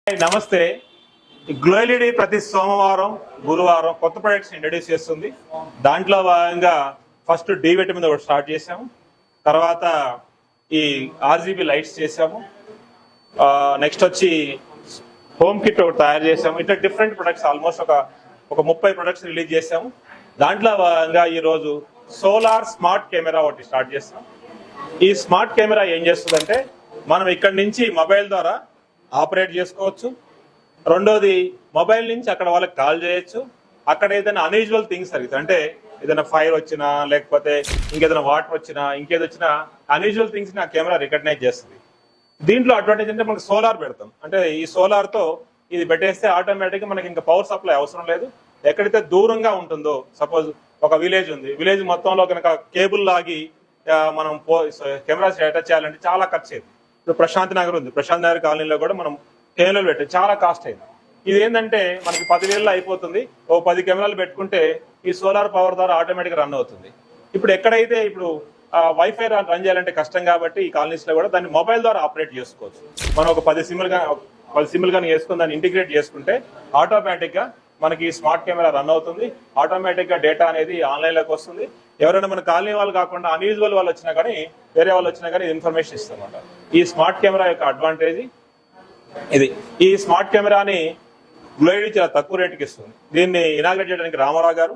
నమస్తే. Glow LED ప్రతి సోమవారం గురువారం కొత్త ప్రొడక్ట్స్ ఇంట్రడ్యూస్ చేస్తుంది. దాంట్లో భాగంగా ఫస్ట్ డి విటమిన్ ఒకటి స్టార్ట్ చేసాము, తర్వాత ఈ ఆర్జీబీ లైట్స్ చేసాము, నెక్స్ట్ వచ్చి హోమ్ కిట్ ఒకటి తయారు చేసాము. ఇట్లా డిఫరెంట్ ప్రొడక్ట్స్ ఆల్మోస్ట్ ఒక 30 ప్రొడక్ట్స్ రిలీజ్ చేసాము. దాంట్లో భాగంగా ఈరోజు సోలార్ స్మార్ట్ కెమెరా ఒకటి స్టార్ట్ చేస్తాం. ఈ స్మార్ట్ కెమెరా ఏం చేస్తుందంటే మనం ఇక్కడి నుంచి మొబైల్ ద్వారా ఆపరేట్ చేసుకోవచ్చు. రెండోది మొబైల్ నుంచి అక్కడ వాళ్ళకి కాల్ చేయొచ్చు. అక్కడ ఏదైనా అన్యూజువల్ థింగ్స్ జరుగుతాయి, అంటే ఏదైనా ఫైర్ వచ్చినా లేకపోతే ఇంకేదైనా వాటర్ వచ్చినా ఇంకేదొచ్చినా అన్యూజువల్ థింగ్స్ ని ఆ కెమెరా రికగ్నైజ్ చేస్తుంది. దీంట్లో అడ్వాంటేజ్ అంటే మనకి సోలార్ పెడతాం, అంటే ఈ సోలార్ తో ఇది పెట్టేస్తే ఆటోమేటిక్ గా మనకి ఇంకా పవర్ సప్లై అవసరం లేదు. ఎక్కడైతే దూరంగా ఉంటుందో, సపోజ్ ఒక విలేజ్ ఉంది, విలేజ్ మొత్తంలో కనుక కేబుల్ లాగి మనం కెమెరాస్ అటాచ్ చేయాలంటే చాలా ఖర్చు అయింది. ఇప్పుడు ప్రశాంత్ నగర్ ఉంది, ప్రశాంత్ నగర్ కాలనీలో కూడా మనం కెమెరాలు పెట్టాం, చాలా కాస్ట్ అయింది. ఇది ఏంటంటే మనకి 10,000 అయిపోతుంది. 10 కెమెరాలు పెట్టుకుంటే ఈ సోలార్ పవర్ ద్వారా ఆటోమేటిక్ రన్ అవుతుంది. ఇప్పుడు ఎక్కడైతే ఇప్పుడు వైఫై రన్ చేయాలంటే కష్టం కాబట్టి ఈ కాలనీస్ లో కూడా దాన్ని మొబైల్ ద్వారా ఆపరేట్ చేసుకోవచ్చు. మనం ఒక 10 సిమ్లు కానీ వేసుకుని దాన్ని ఇంటిగ్రేట్ చేసుకుంటే ఆటోమేటిక్ గా మనకి స్మార్ట్ కెమెరా రన్ అవుతుంది. ఆటోమేటిక్ గా డేటా అనేది ఆన్లైన్ లోకి వస్తుంది. ఎవరైనా మన కాలనీ వాళ్ళు కాకుండా అన్యూజువల్ వాళ్ళు వచ్చినా కానీ, వేరే వాళ్ళు వచ్చినా కానీ ఇన్ఫర్మేషన్ ఇస్తామన్నమాట. ఈ స్మార్ట్ కెమెరా యొక్క అడ్వాంటేజ్ ఇది. ఈ స్మార్ట్ కెమెరాని గ్లో ఎల్ఈడి చాలా తక్కువ రేటుకి ఇస్తుంది. దీన్ని ఇనాగ్రేట్ చేయడానికి రామారావు గారు,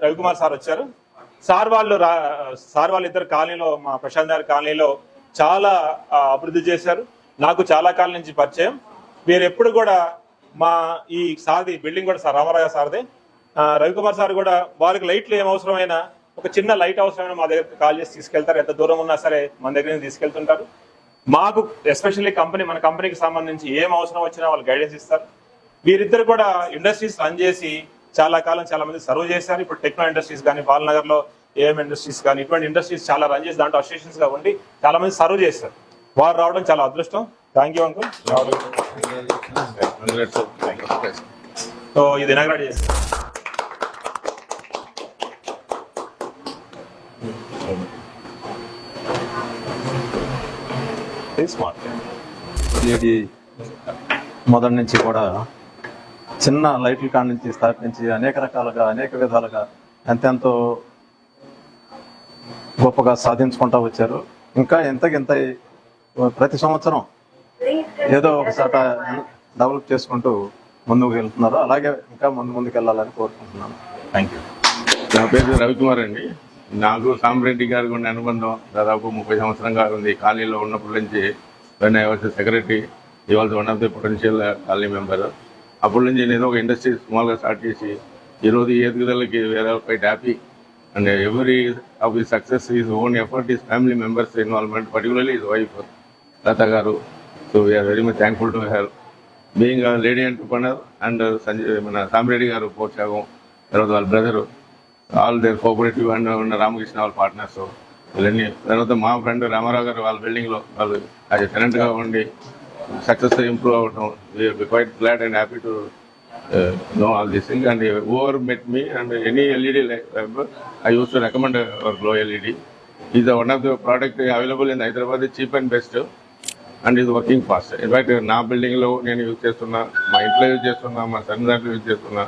రవికుమార్ సార్ వచ్చారు. సార్ వాళ్ళు ఇద్దరు కాలనీలో, మా ప్రశాంత్ నగర్ కాలనీలో చాలా అభివృద్ధి చేశారు. నాకు చాలా కాలం నుంచి పరిచయం. మీరు ఎప్పుడు కూడా మా ఈ సార్ది బిల్డింగ్ కూడా సార్ రామారావు సార్దే. రవికుమార్ సార్ కూడా వారికి లైట్లు ఏం అవసరమైనా, ఒక చిన్న లైట్ అవసరమైనా మా దగ్గర కాల్ చేసి తీసుకెళ్తారు. ఎంత దూరం ఉన్నా సరే మన దగ్గర నుంచి తీసుకెళ్తుంటారు. మాకు ఎస్పెషల్లీ మన కంపెనీకి సంబంధించి ఏం అవసరం వచ్చినా వాళ్ళు గైడెన్స్ ఇస్తారు. వీరిద్దరు కూడా ఇండస్ట్రీస్ రన్ చేసి చాలా కాలం చాలా మంది సర్వ్ చేశారు. ఇప్పుడు టెక్నో ఇండస్ట్రీస్ కానీ, బాలనగర్ లో ఏఎం ఇండస్ట్రీస్ కానీ, ఇటువంటి ఇండస్ట్రీస్ చాలా రన్ చేసి దాంట్లో అసోసియేషన్స్ గా ఉండి చాలా మంది సర్వ్ చేస్తారు. వారు రావడం చాలా అదృష్టం. Thank you uncle. సో ఇది ఇనాగ్రేట్ చేస్తారు. ఇది మొదటి నుంచి కూడా చిన్న లైట్ల కాడ నుంచి స్థాపించి అనేక రకాలుగా అనేక విధాలుగా ఎంతెంతో గొప్పగా సాధించుకుంటూ వచ్చారు. ఇంకా ఎంతకింత ప్రతి సంవత్సరం ఏదో ఒక చోట డెవలప్ చేసుకుంటూ ముందుకు వెళ్తున్నారు. అలాగే ఇంకా ముందుకు వెళ్ళాలని కోరుకుంటున్నాను. Thank you. నా పేరు రవికుమార్ అండి. నాకు సాంబరెడ్డి గారికి ఉన్న అనుబంధం దాదాపు 30 సంవత్సరంగా ఉంది. కాలనీలో ఉన్నప్పటి నుంచి వెన్ ఐ వాజ్ సెక్రటరీ, ఈ was one of the potential colony member. అప్పటి నుంచి నేను ఒక ఇండస్ట్రీ స్మాల్గా స్టార్ట్ చేసి ఈరోజు ఈ ఎదుగుదలకి వేరే quite happy. And every of the success is own effort is family members involvement, particularly is wife Latha garu. So we are very much thankful to her being a lady entrepreneur. And మన సాంబరెడ్డి గారు పోర్చాగం, తర్వాత వాళ్ళ brother, all their cooperative and ఉన్న రామకృష్ణ వాళ్ళ partners ఇవన్నీ. తర్వాత మా friend Ramarao గారు వాళ్ళ బిల్డింగ్లో వాళ్ళు యాజ్ ఎ టెనెంట్గా ఉండి సక్సెస్ ఇంప్రూవ్ అవ్వడం. We are quite glad and happy to know all this thing. And whoever met me and any LED I used to recommend our Glow LED. Is one of the product available in Hyderabad, cheap and best, and is working fast. In fact, నా building లో నేను use చేస్తున్నా, మా ఇంట్లో use చేస్తున్నా, మా sun దాంట్లో use చేస్తున్నా.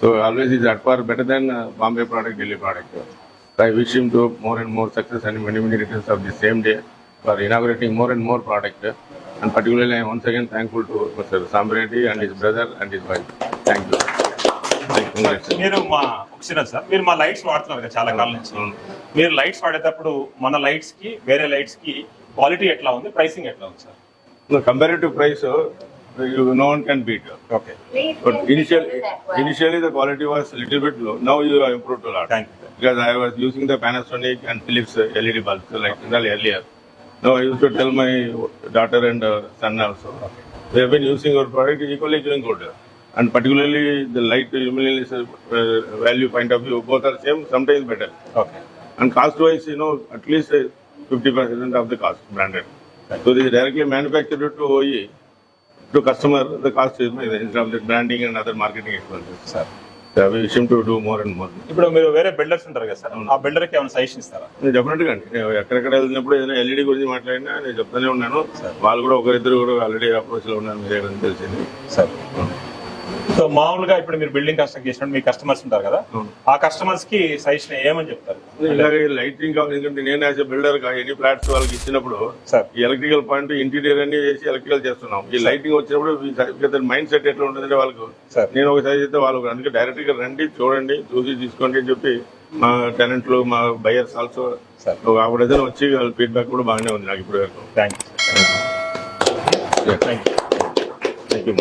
So always is at far better than Bombay product, Delhi product. So I wish him to more and more success and many returns of the same day for inaugurating more and more product. And particularly I am once again thankful to Mr. Sambareddy and his brother and his wife. Thank you. మీరు మా lights వాడుతున్నారు కదా చాలా కాలం నుంచి. మీరు lights వాడేటప్పుడు మన lights కి వేరే లైట్స్ కి క్వాలిటీ ఎట్లా ఉంది, ప్రైసింగ్ ఎట్లా ఉంది sir? Comparative price, no one can beat. Okay. But initially the quality was a little bit low. Now you have improved a lot. Thank you. Because I was using the Panasonic and Philips LED bulbs like earlier. Now I used to tell my daughter and son also. Okay. They have been using our product equally doing good. And particularly the light illumination value point of view, both are same, sometimes better. Okay. And cost wise, at least 50% of the cost branded. So this is directly manufactured to OE, to customer. The cost is instead of the branding and other marketing expenses. Sir. We wish him to do more and more. ఇప్పుడు మీరు వేరే builders ఉంటారు కదా sir, ఆ builder కి ఏమైనా suggestion ఇస్తారా? నేను డెఫినెట్గా అండి, నేను ఎక్కడెక్కడ వెళ్ళినప్పుడు ఏదైనా ఎల్ఈడి గురించి మాట్లాడినా నేను చెప్తానే ఉన్నాను. వాళ్ళు కూడా ఒకరిద్దరు కూడా ఆల్రెడీ అప్రోచ్లో ఉన్నారు, మీ దగ్గర తెలిసింది సార్. సో మామూలుగా ఇప్పుడు మీరు బిల్డింగ్ కన్స్ట్రక్ట్ చేసినప్పుడు మీ కస్టమర్స్ ఉంటారు కదా, ఆ కస్టమర్స్ కి సజెషన్ ఏమని చెప్తారు? ఇలాగే లైటింగ్ కావాలి, ఎందుకంటే నేను యాజ్ బిల్డర్ ఎనీ ఫ్లాట్స్ వాళ్ళకి ఇచ్చినప్పుడు సార్ ఈ ఎలక్ట్రికల్ పాయింట్ ఇంటీరియర్ అన్ని చేసి ఎలక్ట్రికల్ చేస్తున్నాం. ఈ లైటింగ్ వచ్చినప్పుడు మైండ్ సెట్ ఎట్లా ఉంటుందంటే వాళ్ళకు సార్ నేను ఒక సైజ్ అయితే వాళ్ళు అందుకే డైరెక్ట్ గా రండి, చూడండి, చూసి తీసుకోండి అని చెప్పి మా టెనెంట్లు మా బయర్స్ ఆల్సో సార్ అప్పుడైతే వచ్చి వాళ్ళ ఫీడ్బ్యాక్ కూడా బాగానే ఉంది నాకు ఇప్పుడు వరకు. Thank you. Thank you.